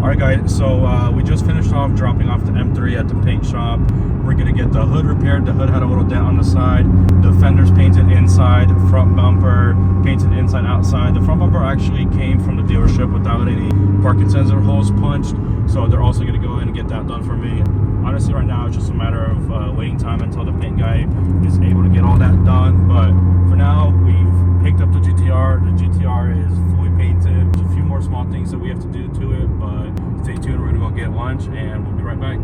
Alright guys, so we just finished off dropping off the M3 at the paint shop. We're gonna get the hood repaired. The hood had a little dent on the side. The fenders painted inside, front bumper painted inside, outside. The front bumper actually came from the dealership without any parking sensor holes punched. So they're also gonna go in and get that done for me. Honestly, right now it's just a matter of waiting time until the paint guy is able to get all that done. But for now, we've picked up the GTR. The GTR is fully painted. There's a few more small things that we have to do to it, but stay tuned. We're gonna go get lunch and we'll be right back.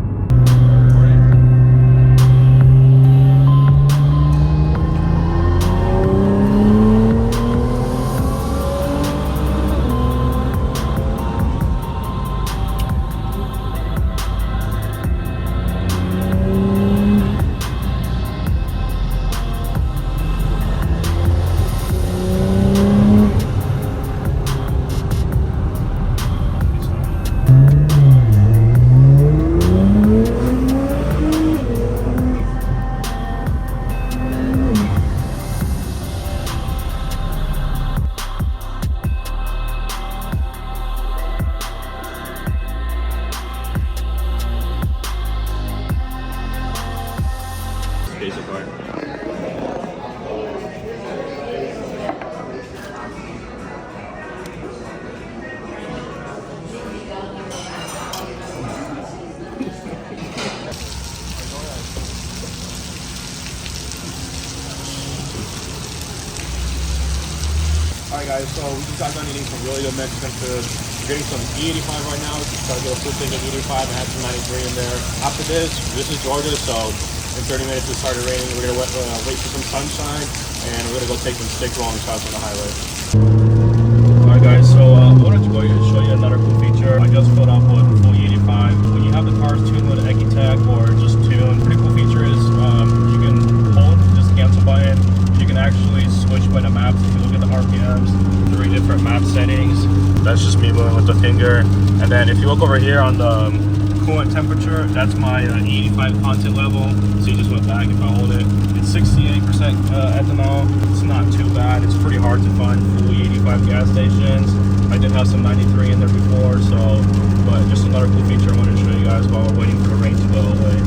Basic part. Alright guys, so we just got done eating some really good Mexican food. We're getting some E85 right now. Just gotta get a full thing of E85 and add some 93 in there. After this is Georgia, so in 30 minutes it started raining. We're gonna wait for some sunshine and we're gonna go take some stick rolling shots on the highway. Alright guys, so I wanted to go here and show you another cool feature. I just filled up with full E85. When you have the cars tuned with Ecotech or just tuned, pretty cool feature is you can hold this cancel button. You can actually switch by the maps. If you look at the RPMs, 3 different map settings. That's just me moving with the finger. And then if you look over here on the coolant temperature, that's my E85 content level. So you just went back. If I hold it, it's 68% ethanol. It's not too bad. It's pretty hard to find full E85 gas stations. I did have some 93 in there before, so but just another cool feature I wanted to show you guys while we're waiting for the rain to go away.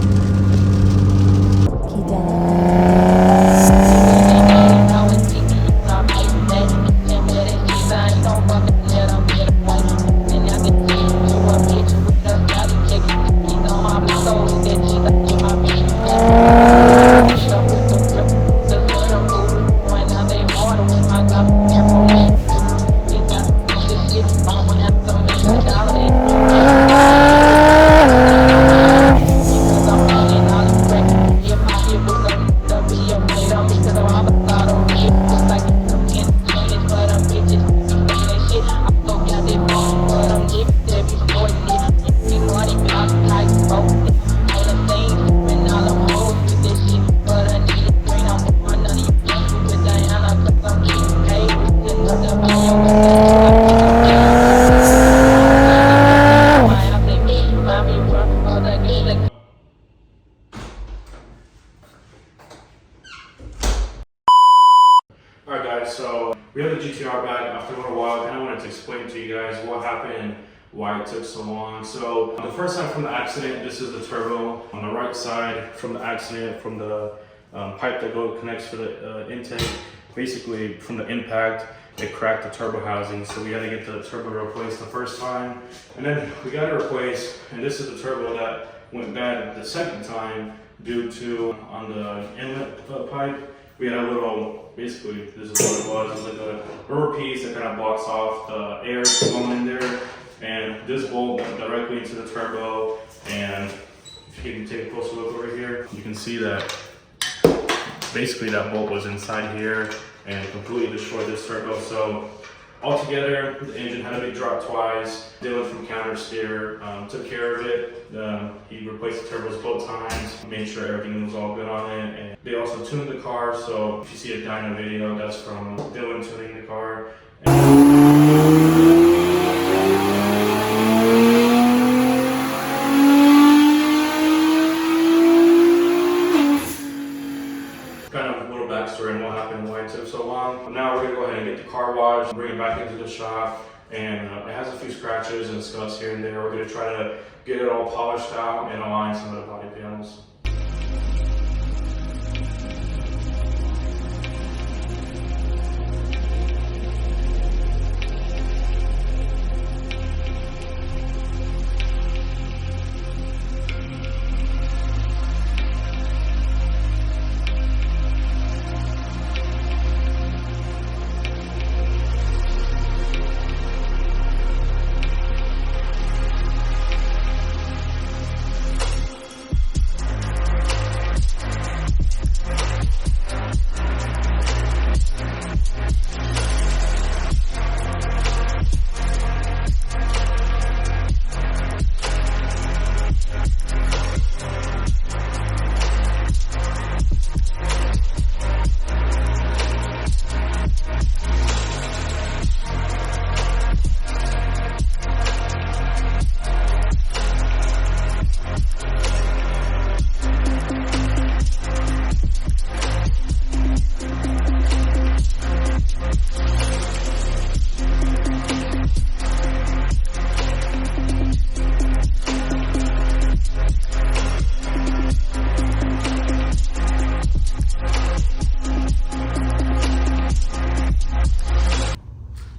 Alright guys, so we have the GTR back after a little while, and I wanted to explain to you guys what happened and why it took so long. So on the first side from the accident, this is the turbo. On the right side from the accident, from the pipe that connects to the intake, basically from the impact, it cracked the turbo housing. So we had to get the turbo replaced the first time, and then we got it replaced. And this is the turbo that went bad the second time due to on the inlet pipe. We had a little, basically, this is what it was. It was like a rubber piece that kind of blocks off the air going in there. And this bolt went directly into the turbo. And if you can take a closer look over here, you can see that basically that bolt was inside here and completely destroyed this turbo. So altogether, the engine had to be dropped twice. Dylan from Counter Steer took care of it. He replaced the turbos both times, made sure everything was all good on it. And they also tuned the car, so if you see a dyno video, that's from Dylan tuning the car. Backstory and what happened and why it took so long. Now we're gonna go ahead and get the car washed, bring it back into the shop, and it has a few scratches scratches and scuffs here and there. We're going to try to get it all polished out and align some of the body panels.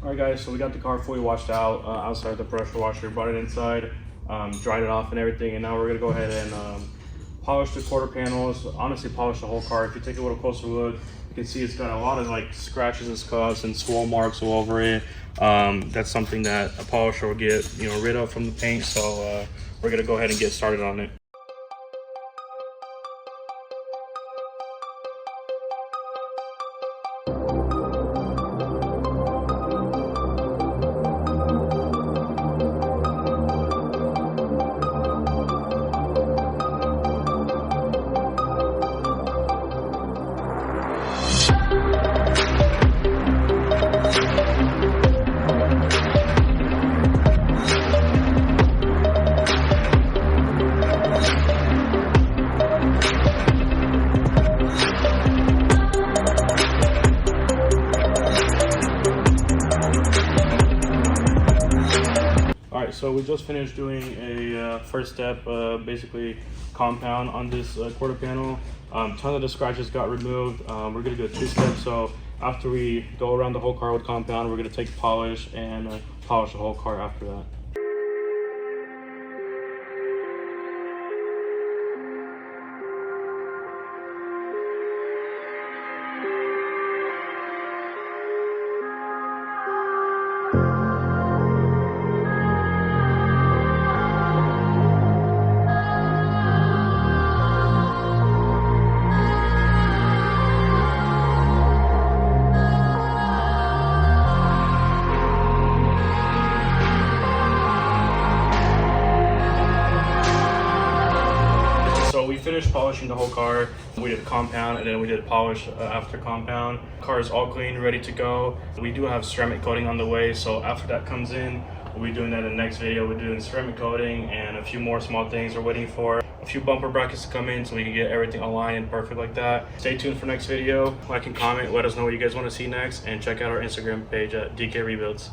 Alright guys, so we got the car fully washed out outside the pressure washer, brought it inside, dried it off and everything, and now we're going to go ahead and polish the quarter panels, honestly polish the whole car. If you take a little closer look, you can see it's got a lot of like scratches and scuffs and swole marks all over it. That's something that a polisher will get rid of from the paint, so we're going to go ahead and get started on it. So we just finished doing a first step, basically compound on this quarter panel. Tons of the scratches got removed. We're gonna do a two-step. So after we go around the whole car with compound, we're gonna take the polish and polish the whole car after that. So we finished polishing the whole car. We did compound and then we did polish after compound. Car is all clean, ready to go. We do have ceramic coating on the way, so after that comes in, we'll be doing that in the next video. We're doing ceramic coating and a few more small things we're waiting for. A few bumper brackets to come in so we can get everything aligned and perfect like that. Stay tuned for next video. Like and comment, let us know what you guys want to see next, and check out our Instagram page at DK Rebuilds.